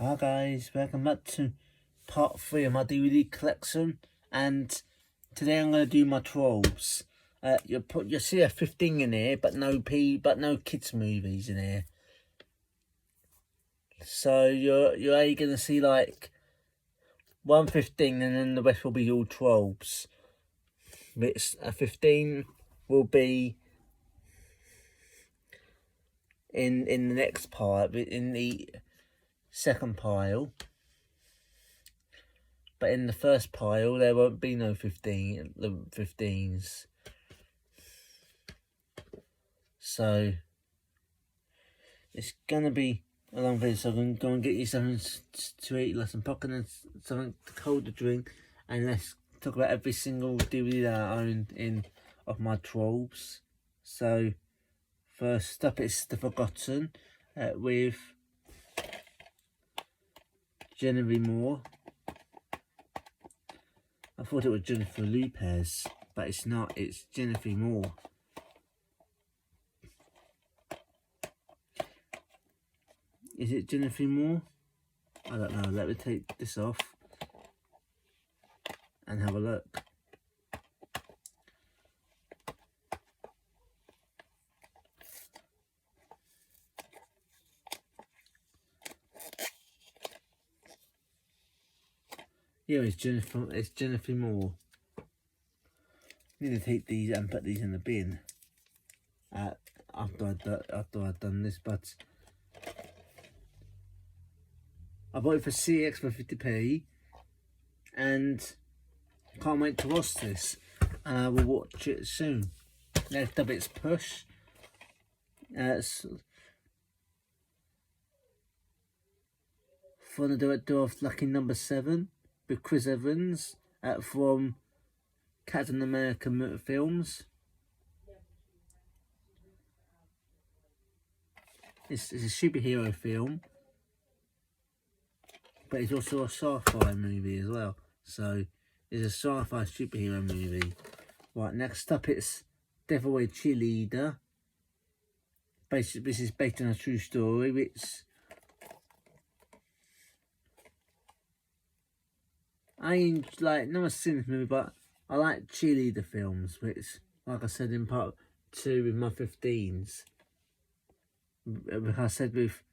Hi guys, welcome back to part 3 of my DVD collection, and today I'm going to do my 12s. You'll see a 15 in here, but no kids movies in here. So you're only going to see like 115, and then the rest will be all 12s. Which a 15 will be in the next part, in the second pile. But in the first pile, there won't be no 15s. So it's gonna be a long video. So I'm gonna go and get you something to eat, like some popcorn and something cold to drink, and let's talk about every single DVD that I own of my 12s. So first up, it's The Forgotten with Genevieve Moore. I thought it was Jennifer Lopez, but it's not. It's Genevieve Moore. Is it Genevieve Moore? I don't know. Let me take this off and have a look. Yeah, it's Genevieve Moore. Need to take these and put these in the bin after I've done this, but I bought it for CX for 50p, and can't wait to watch this, and I will watch it soon. Next up, it's Push. It's from the director of Lucky Number 7 with Chris Evans from Captain America films. It's a superhero film, but it's also a sci-fi movie as well. So it's a sci-fi superhero movie. Right, next up it's Devil Cheerleader. Basically, this is based on a true story, which I ain't like never seen this movie, but I like cheerleader films, which, like I said in part 2 with my 15s, like I said with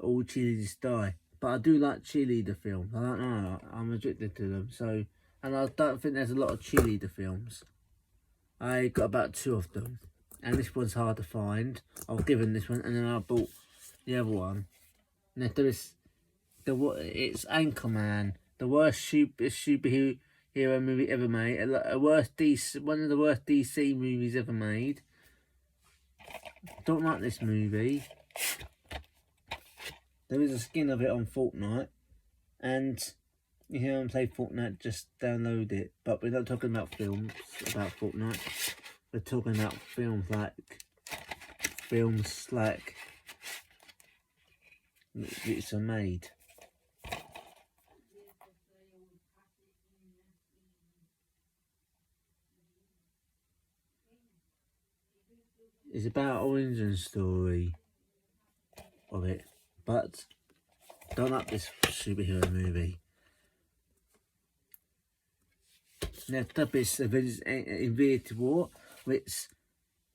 All Cheerleaders Die. But I do like cheerleader films. I don't know, I'm addicted to them. So, and I don't think there's a lot of cheerleader films. I got about 2 of them, and this one's hard to find. I was given this one, and then I bought the other one. Now it's Anchorman, the worst superhero movie ever made. One of the worst DC movies ever made. Don't like this movie. There is a skin of it on Fortnite, and if you haven't played Fortnite, just download it. But we're not talking about films about Fortnite. We're talking about films which are made. It's about origin story of it, but don't like this superhero movie. Next up is Infinity War, which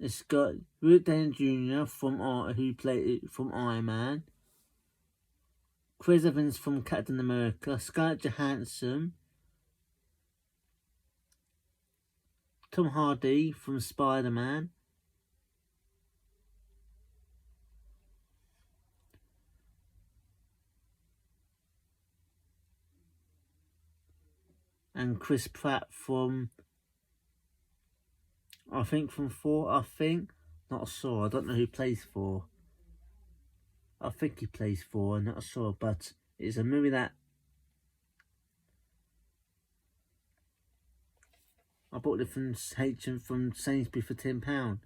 it's got Robert Downey Jr. who played from Iron Man, Chris Evans from Captain America, Scarlett Johansson, Tom Hardy from Spider-Man, and Chris Pratt from, I think, from Thor. Not sure. I don't know who plays Thor. I think he plays Thor. I'm not sure, but it's a movie that I bought it from Sainsbury's for £10,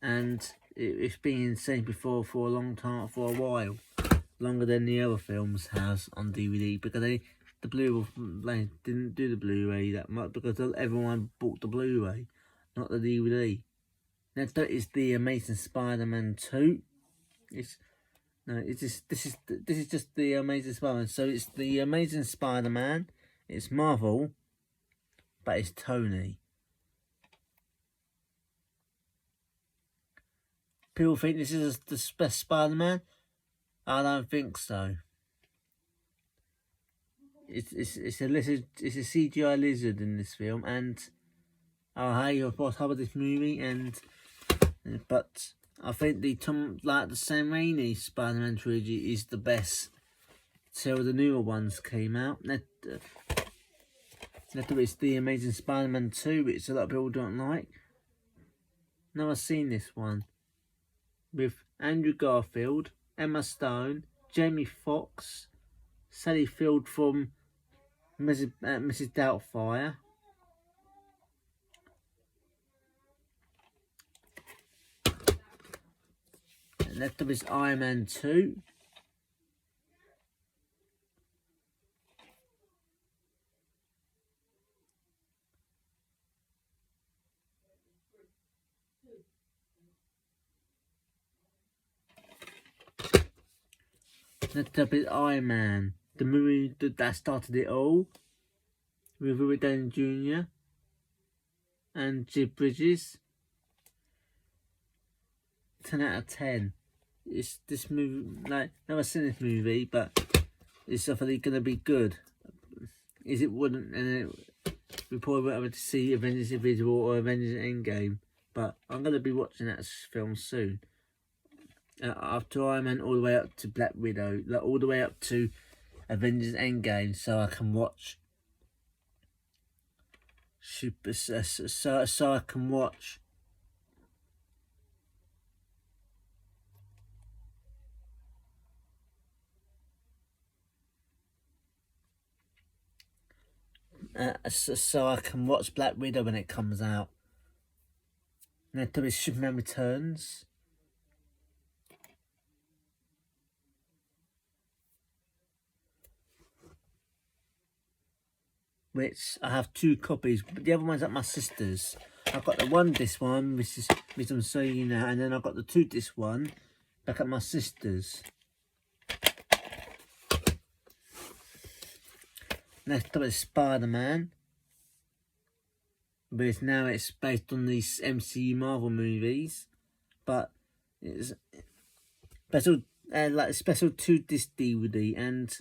and it's been in Sainsbury's for a long time, for a while, longer than the other films has on DVD, because they didn't do the Blu-ray that much, because everyone bought the Blu-ray, not the DVD. Next up is The Amazing Spider-Man 2. No, this is just the Amazing Spider-Man. So it's the Amazing Spider-Man. It's Marvel, but it's Tony. People think this is the best Spider-Man. I don't think so. It's a lizard. It's a CGI lizard in this film, and hey, of course, how about this movie? But I think the Sam Raimi Spider-Man trilogy is the best till the newer ones came out. It's the Amazing Spider-Man 2, which a lot of people don't like. Now I've seen this one with Andrew Garfield, Emma Stone, Jamie Foxx, Sally Field from Mrs. Doubtfire. And next up is Iron Man 2. Next up is Iron Man, the movie that started it all, with Robert Downey Jr. and Jeff Bridges. 10 out of 10. It's this movie, like, never seen this movie, but it's definitely gonna be good. Is it wouldn't, and we probably won't able to see Avengers Invincible or Avengers Endgame, but I'm gonna be watching that film soon. After Iron Man, all the way up to Black Widow, like all the way up to Avengers Endgame, so I can watch so I can watch so I can watch Black Widow when it comes out. Next up is Superman Returns. Which I have 2 copies, but the other one's at my sister's. I've got the 1 disc one, which I'm showing you now, and then I've got the 2 disc one back at my sister's. Next up is Spider-Man, but it's based on these MCU Marvel movies, but it's special, like a special 2 disc DVD, and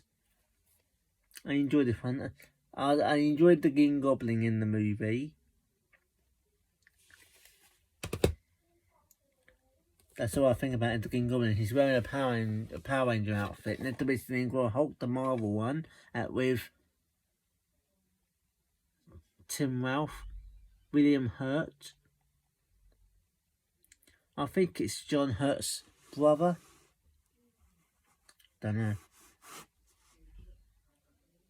I enjoyed this one. I enjoyed the Green Goblin in the movie. That's all I think about the Green Goblin. He's wearing a Power Ranger outfit. Next to be the Hulk, the Marvel one, with Tim Ralph, William Hurt. I think it's John Hurt's brother. Don't know.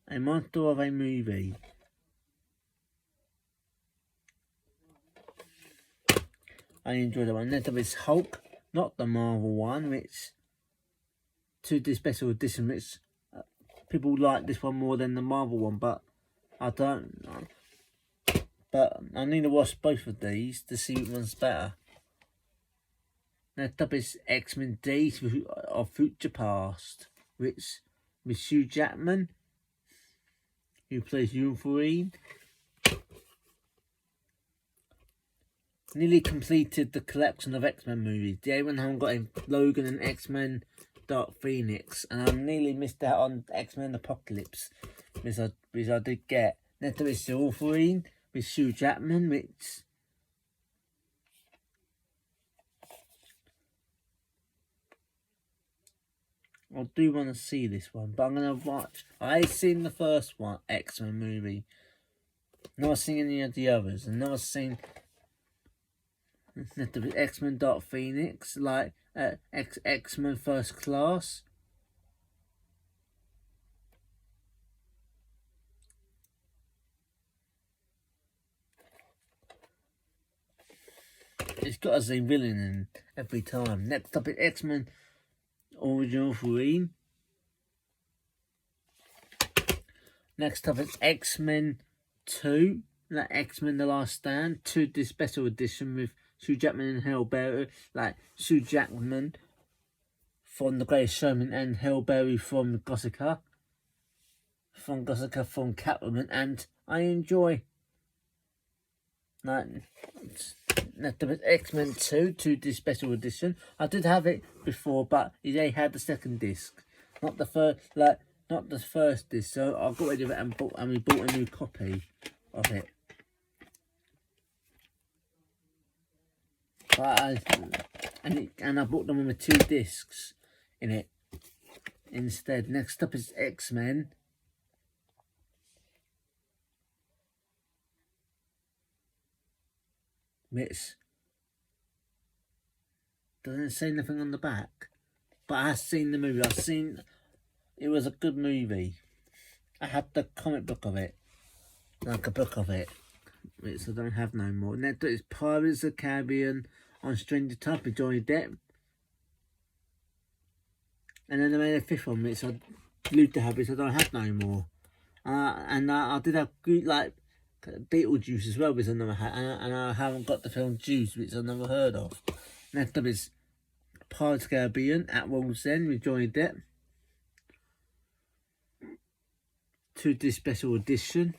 A monster of a movie. I enjoyed that one. Next up is Hulk, not the Marvel one, which to this special edition, which people like this one more than the Marvel one, but I don't know. But I need to watch both of these to see which one's better. Next up is X-Men Days of Future Past, which with Hugh Jackman, who plays Wolverine. Nearly completed the collection of X-Men movies. The only one I haven't got in Logan and X-Men Dark Phoenix, and I nearly missed out on X-Men Apocalypse, which I did get. Next up is Wolverine with Hugh Jackman, which I do want to see this one, but I'm going to watch. I've seen the first one, X-Men movie. Not seen any of the others, and not seen X-Men Dark Phoenix, like X-Men First Class. It's got a same villain in every time. Next up is X-Men Original Wolverine. Next up is X-Men 2, like X-Men The Last Stand, 2 this special edition with Hugh Jackman and Hellbearer, like Hugh Jackman from The Greatest Showman and Halle Berry from Gossika. From Catwoman, and I enjoy like X-Men 2 disc special edition. I did have it before, but they had the second disc, not the first disc. So I got rid of it and we bought a new copy of it. But I bought them with 2 discs in it instead. Next up is X-Men. It doesn't say nothing on the back, but I have seen the movie. It was a good movie. I had the comic book of it, like a book of it, which I don't have no more. Next is Pirates of the Caribbean on Stranger Tides with Johnny Depp, and then they made a 5th one, which I glued to have, which I don't have no more. And I did have like Beetlejuice as well, which I never had, and I haven't got the film Juice, which I've never heard of. Next up is Pirates of the Caribbean at World's End with Johnny Depp, 2 disc special edition.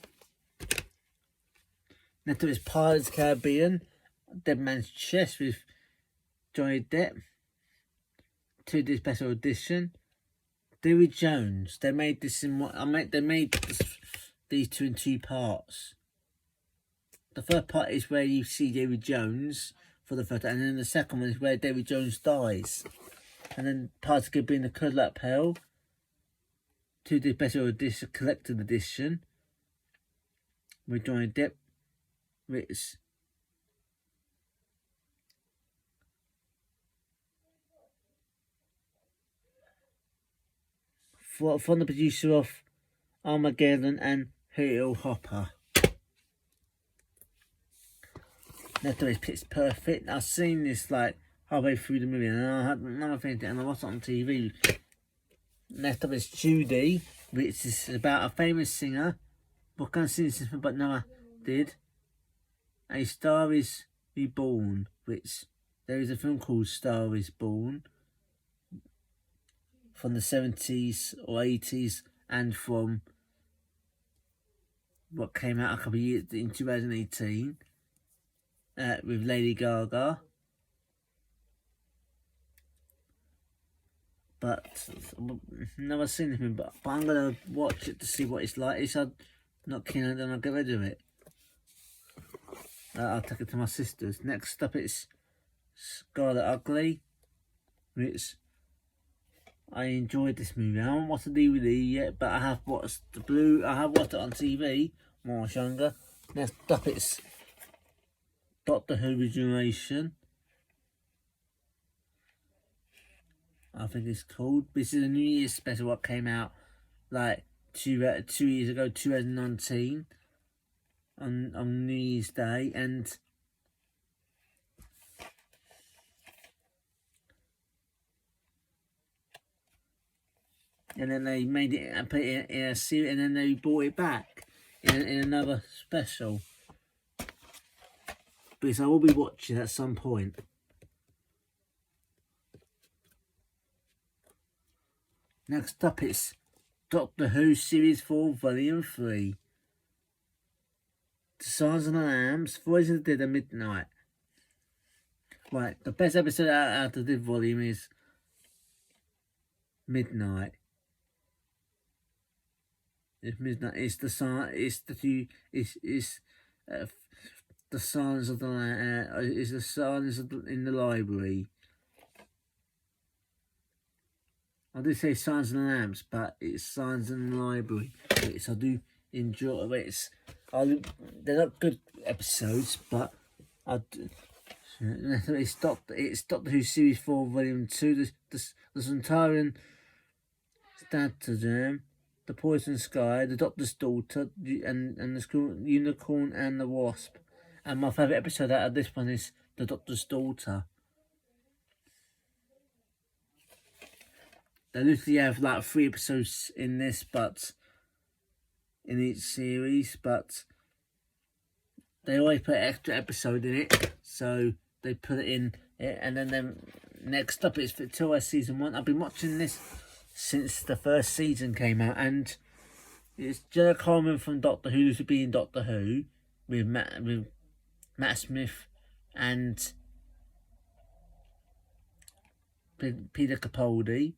Next up is Pirates of the Caribbean Dead Man's Chest with Johnny Depp, 2 disc special edition. Davy Jones, they made this these 2 in 2 parts. The first part is where you see Davy Jones for the first, and then the second one is where Davy Jones dies. And then Pirates of the Caribbean, The Cutlass Pearl, 2 disc special edition, collected edition with Johnny Depp, which from the producer of Armageddon and Hero Hopper. Next up is Pitch Perfect. I've seen this like halfway through the movie, and I had another thing, and I watched it on TV. Next up is Judy, which is about a famous singer. But I can't sing this, but no, I did. A Star Is Reborn, which there is a film called Star Is Born from the 70s or 80s, and from what came out a couple of years in 2018. With Lady Gaga, but never seen him. But I'm gonna watch it to see what it's like. If I'm not keen on it, then I'll get rid of it. I'll take it to my sisters. Next up, it's Scarlet Ugly, which I enjoyed this movie. I haven't watched the DVD yet, but I have watched I have watched it on TV when I was younger. Next up, it's Doctor Who Regeneration, I think it's called. This is a New Year's special what came out like two years ago, 2019, on New Year's Day, and then they made it and put it in a series, and then they brought it back in another special. Because I will be watching at some point. Next up, it's Doctor Who Series 4 Volume 3. The Silence of the Lambs, Voice of the Dead at Midnight. Right, the best episode out of this volume is Midnight. It's Midnight. It's the silence of the is the silence in the library. I do say Silence of the Lambs, but it's Silence in the Library. I do enjoy it. They're not good episodes, but it's Doctor Who Series 4 Volume 2, the Centurion Stratagem, The Poison Sky, The Doctor's Daughter, and the Unicorn and the Wasp. And my favourite episode out of this one is The Doctor's Daughter. They usually have like 3 episodes in this, but in each series, but they always put an extra episode in it, so they put it in it, and then Next up is Victoria Season 1. I've been watching this since the first season came out, and it's Jenna Coleman from Doctor Who to be in Doctor Who with Matt Smith and Peter Capaldi.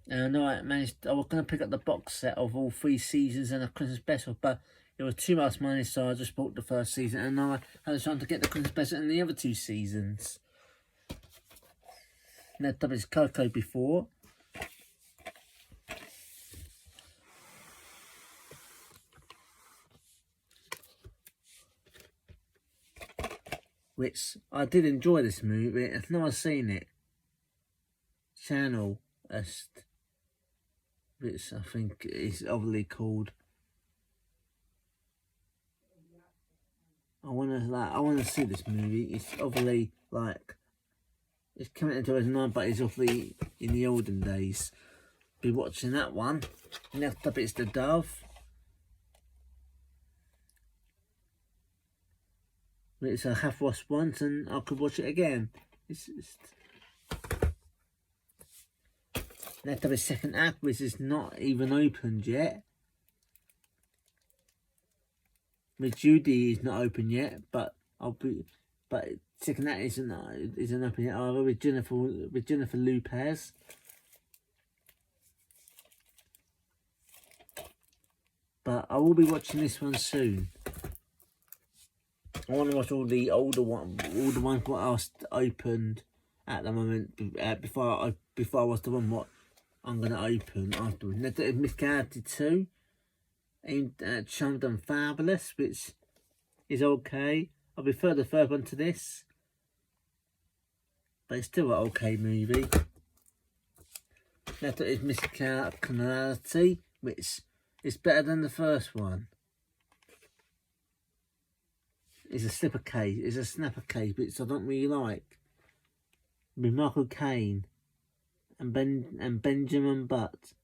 And I know I was going to pick up the box set of all 3 seasons and a Christmas special, but it was too much money, so I just bought the first season, and now I had a chance to get the Christmas special and the other 2 seasons. Next up is Coco Before. Which I did enjoy this movie. I've never seen it. Channel Est, which I think is obviously called. I wanna see this movie. It's obviously like it's coming into 2009, but it's obviously in the olden days. Be watching that one. Next up it's The Dove. Which I have watched once and I could watch it again. Next up is Second Act, which is not even opened yet. With Judy is not open yet, but Second Act isn't open yet either with Jennifer Lopez. But I will be watching this one soon. I want to watch all the ones what else opened at the moment before I watch the one what I'm gonna open afterwards. Next up is Miss Gravity 2, aimed at Charmed and Fabulous, which is okay. I prefer the third one to this, but it's still an okay movie. Next up is Miss Criminality, which is better than the first one. It's a snapper case, which I don't really like. With Michael Caine and Benjamin Butt.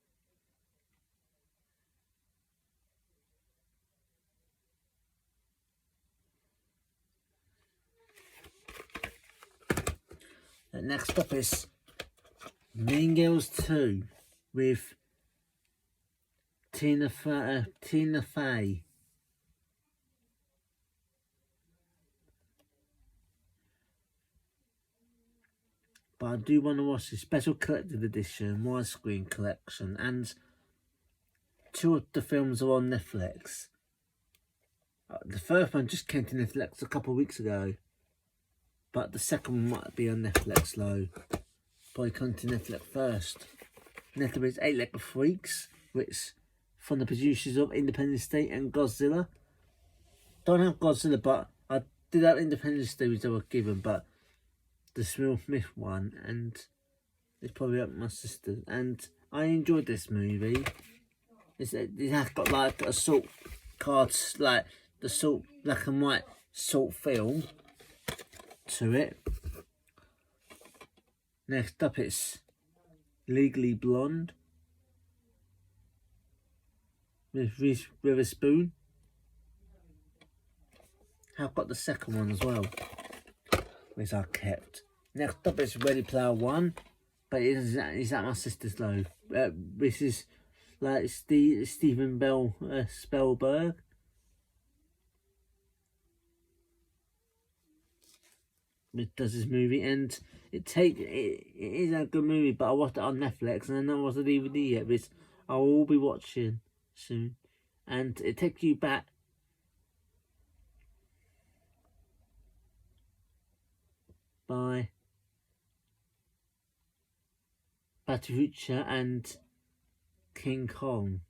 And next up is Mean Girls 2 with Tina Fey. But I do want to watch the special collected edition, widescreen collection, and 2 of the films are on Netflix. The first one just came to Netflix a couple of weeks ago, but the second one might be on Netflix though. Probably come to Netflix first. Next up is 8 Legged Freaks, which from the producers of Independence Day and Godzilla. Don't have Godzilla, but I did have Independence Day, which I was given, but the Will Smith one, and it's probably up my sister. And I enjoyed this movie. It has got like a salt cards, like the salt black and white salt film to it. Next up, it's Legally Blonde with Reese Witherspoon. I've got the second one as well, which I kept. Next up is Ready Player One, but it's at my sister's though. This is like Stephen Bell Spielberg. Which does this movie, and it is a good movie, but I watched it on Netflix and I never watched the DVD yet, which I will be watching soon. And it takes you back by Batiucha and King Kong.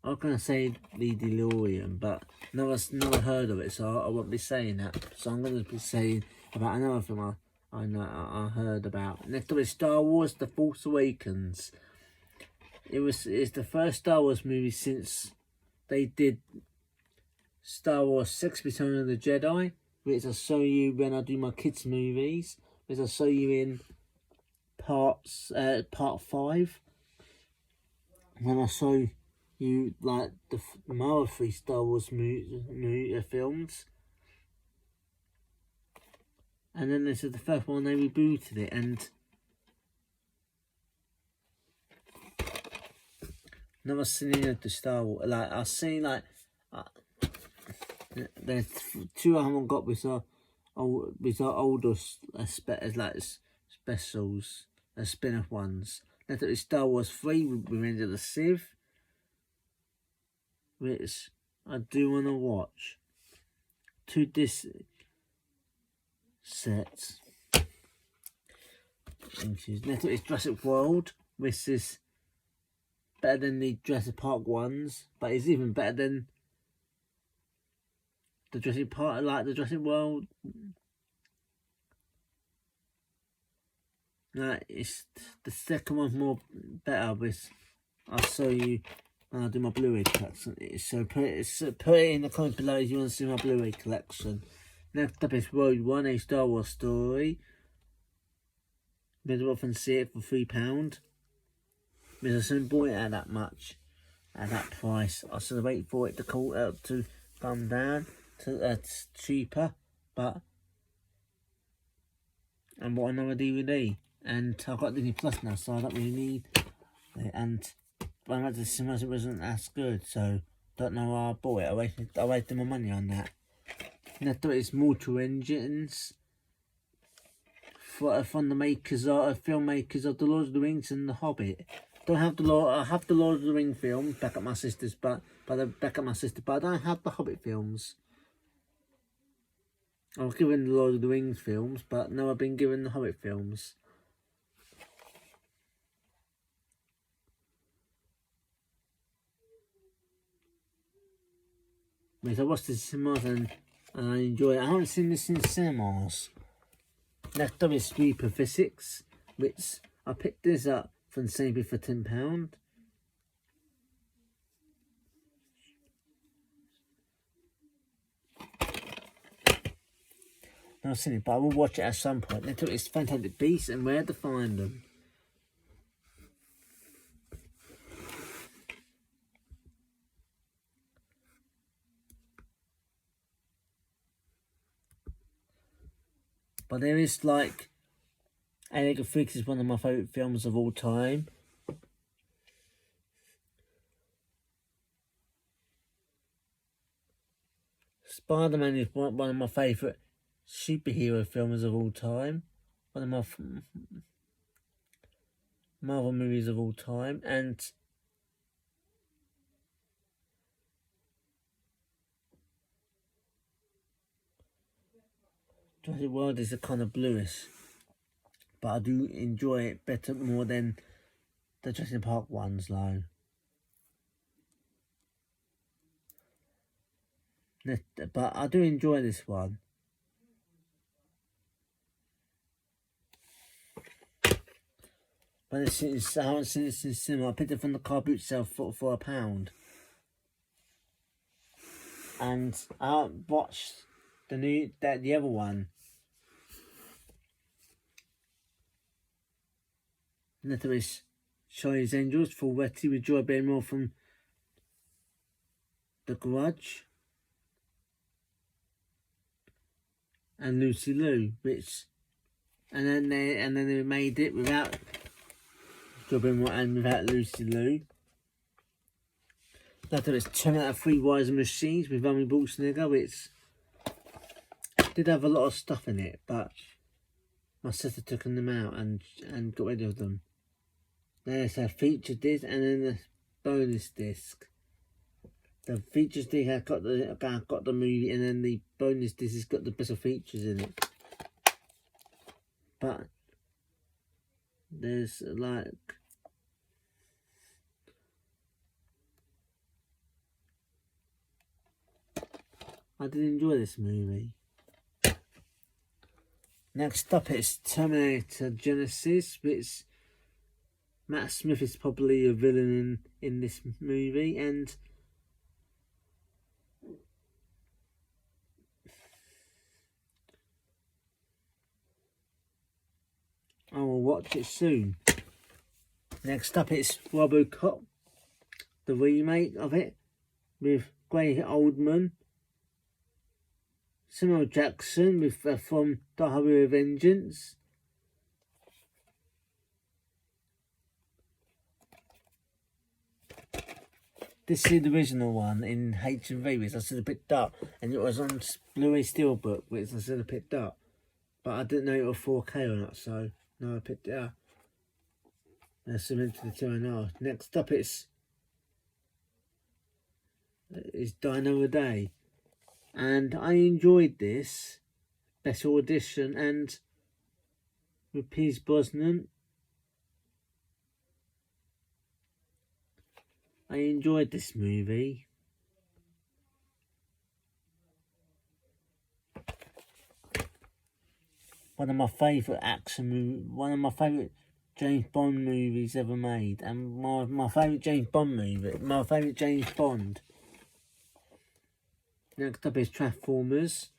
I was going to say the DeLorean, but never heard of it, so I won't be saying that. So I'm going to be saying about another film I heard about. Next up is Star Wars: The Force Awakens. It's the first Star Wars movie since they did Star Wars 6: Return of the Jedi, which I show you when I do my kids' movies, which I show you in part 5. When I show you like the more 3 Star Wars films. And then this is the first one they rebooted it, and never seen any of the Star Wars. Like I've seen like there's 2 I haven't got which are older specials, spin-off ones. That's the Star Wars 3 Revenge of the Sith, which I do want to watch. 2 disc sets. Next is Jurassic World, which is better than the Jurassic Park ones, but it's even better than the Jurassic Park, like the Jurassic World. Like it's the second one's more better, which I'll show you when I do my Blu-ray collection. So put it in the comments below if you want to see my Blu-ray collection. Next up is Rogue One, a Star Wars story. Might often see it for £3. Because I shouldn't bought it at that much, at that price. I should have waited for it to come down to cheaper, but and bought another DVD. And I've got Disney Plus now, so I don't really need it. And when I went to the cinemas, it wasn't as good, so don't know why I bought it. I wasted my money on that. Next up is Mortal Engines, from the filmmakers of The Lord of the Rings and The Hobbit. I have the Lord of the Rings film back at my sister's, but I don't have the Hobbit films. I was given the Lord of the Rings films, but no, I've been given the Hobbit films. Because I watched this in cinemas and I enjoy it. I haven't seen this in cinemas. Next up is Reaper Physics, which I picked this up from Sainsbury's for £10. I've seen it, but I will watch it at some point. Next up is Fantastic Beasts and Where to Find Them. But there is like Alien Freaks is one of my favourite films of all time. Spider-Man is one of my favourite superhero films of all time. One of my Marvel movies of all time. And Jurassic World is a kind of bluish, but I do enjoy it more than the Jurassic Park ones, though. But I do enjoy this one. But I haven't seen this in cinema. I picked it from the car boot sale for £1. And I watched the other one. Next up is Charlie's Angels for Wetty with Joy Barrymore from The Grudge. And Lucy Liu, and then they made it without Joy Barrymore and without Lucy Liu. Next up is Terminator 3 Rise of Machines with Arnold Schwarzenegger, which did have a lot of stuff in it, but my sister took them out and got rid of them. There's a feature disc and then a bonus disc. The features disc has got the movie, and then the bonus disc has got the best of features in it. But there's like I did enjoy this movie. Next up is Terminator Genesis, which Matt Smith is probably a villain in this movie, and I will watch it soon. Next up it's RoboCop, the remake of it with Gary Oldman, Samuel Jackson with from Die Hard with a Vengeance. This is the original one in HMV, which I should have picked up, and it was on Blu-ray Steelbook, which I should have picked up, but I didn't know it was 4K or not, so no, I picked it up. That's into the 2.5. Next up, it's Dino a Day, and I enjoyed this special edition, and with Pierce Brosnan. I enjoyed this movie. One of my favourite action movies, one of my favourite James Bond movies ever made, and my favourite James Bond movie, my favourite James Bond. Next up is Transformers.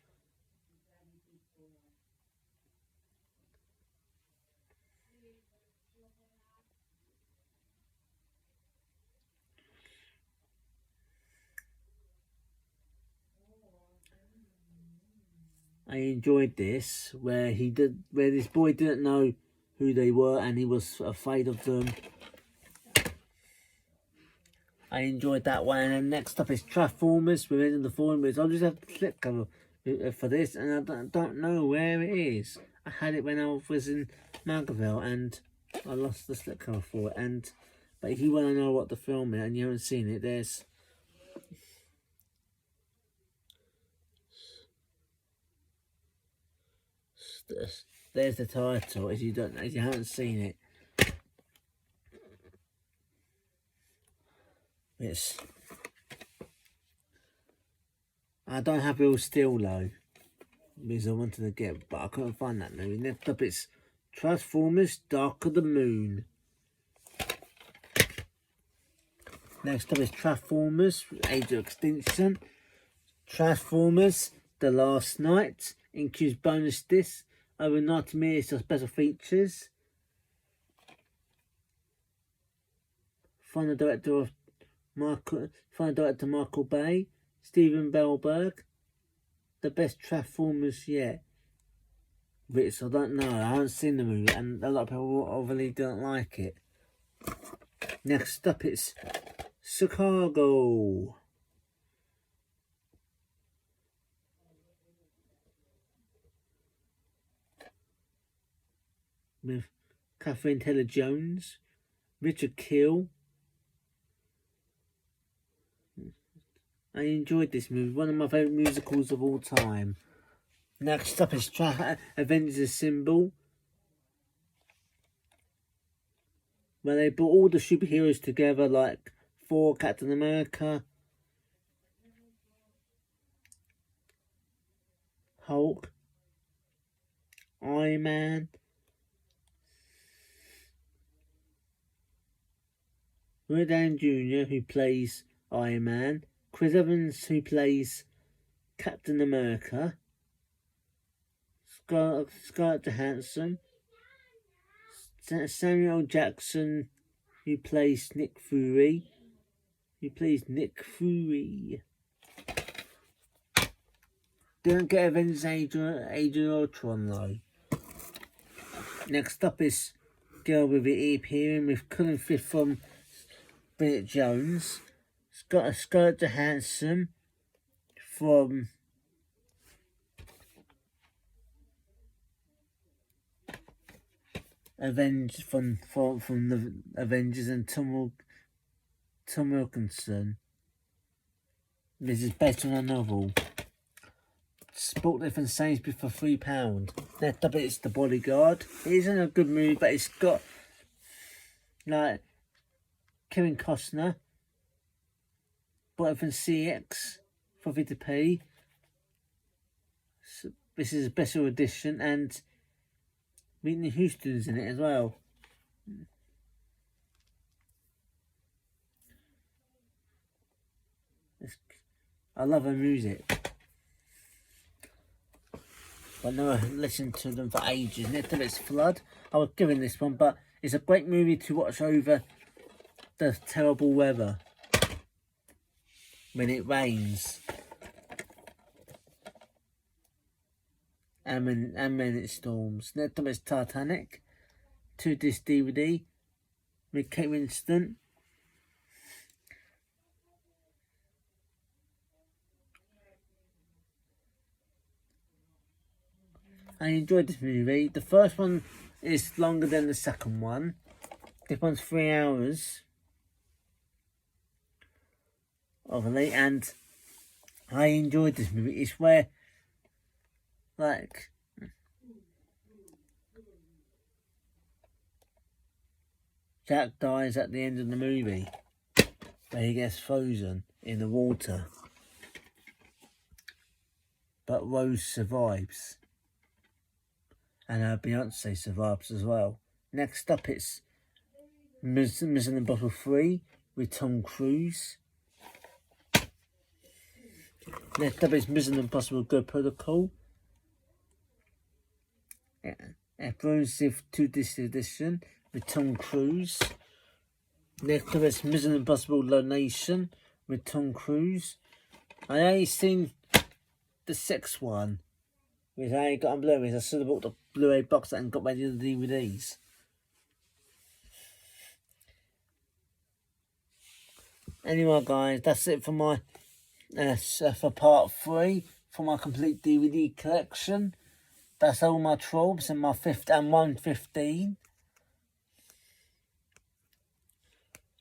I enjoyed this, where this boy didn't know who they were and he was afraid of them. I enjoyed that one. And then next up is Transformers with End of the Fallen, which I'll just have the slip cover for this, and I don't know where it is. I had it when I was in Magaville and I lost the slip cover for it. But if you want to know what the film is and you haven't seen it, there's the title. If you haven't seen it, I don't have it all still though, because I wanted to get, but I couldn't find that movie. Next up, it's Transformers: Dark of the Moon. Next up is Transformers: Age of Extinction. Transformers: The Last Night includes bonus discs, over 90 minutes of special features. From the director Michael Bay, Steven Spielberg. The best Transformers yet. Which I don't know. I haven't seen the movie, and a lot of people obviously don't like it. Next up, it's Chicago. With Catherine Taylor-Jones, Richard Kiel. I enjoyed this movie, one of my favourite musicals of all time. Next up is Avengers Assemble, where they brought all the superheroes together, like Thor, Captain America, Hulk, Iron Man, Robert Downey Jr., who plays Iron Man, Chris Evans, who plays Captain America, Scarlett Johansson, Samuel Jackson, who plays Nick Fury. Didn't get Avengers Age of Ultron though. Next up is Girl with the Ear Hearing with Colin Firth from Bridget Jones. Scarlett Johansson from from the Avengers, and Tom Wilkinson. This is based on a novel. Bought it from Sainsbury's for £3. Next up, it's The Bodyguard. It isn't a good movie, but it's got like Kevin Costner. Bought it from CX for 50p. So this is a special edition, and Whitney Houston's in it as well. I love her music. But no, I've listened to them for ages. Next up, it's Flood. I was given this one, but it's a great movie to watch over the terrible weather. when it rains. And when it storms. Next up is Titanic, 2-disc DVD with Kate Winslet. I enjoyed this movie. The first one is longer than the second one. This one's 3 hours. Obviously, and I enjoyed this movie. It's where, like, Jack dies at the end of the movie, where he gets frozen in the water. But Rose survives. And Beyonce survives as well. Next up, it's Mission Impossible 3 with Tom Cruise. Next up is Mission Impossible Ghost Protocol. Explosive 2-disc edition with Tom Cruise. Next up is Mission Impossible Low Nation with Tom Cruise. I only seen the 6th one, which I ain't got on Blu-rays. I should have bought the Blu-ray box and got ready the DVDs. Anyway, guys, that's it for my for part 3 for my complete DVD collection. That's all my tropes and my 115.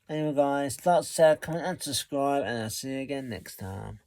Anyway, guys, like, share, comment, and subscribe, and I'll see you again next time.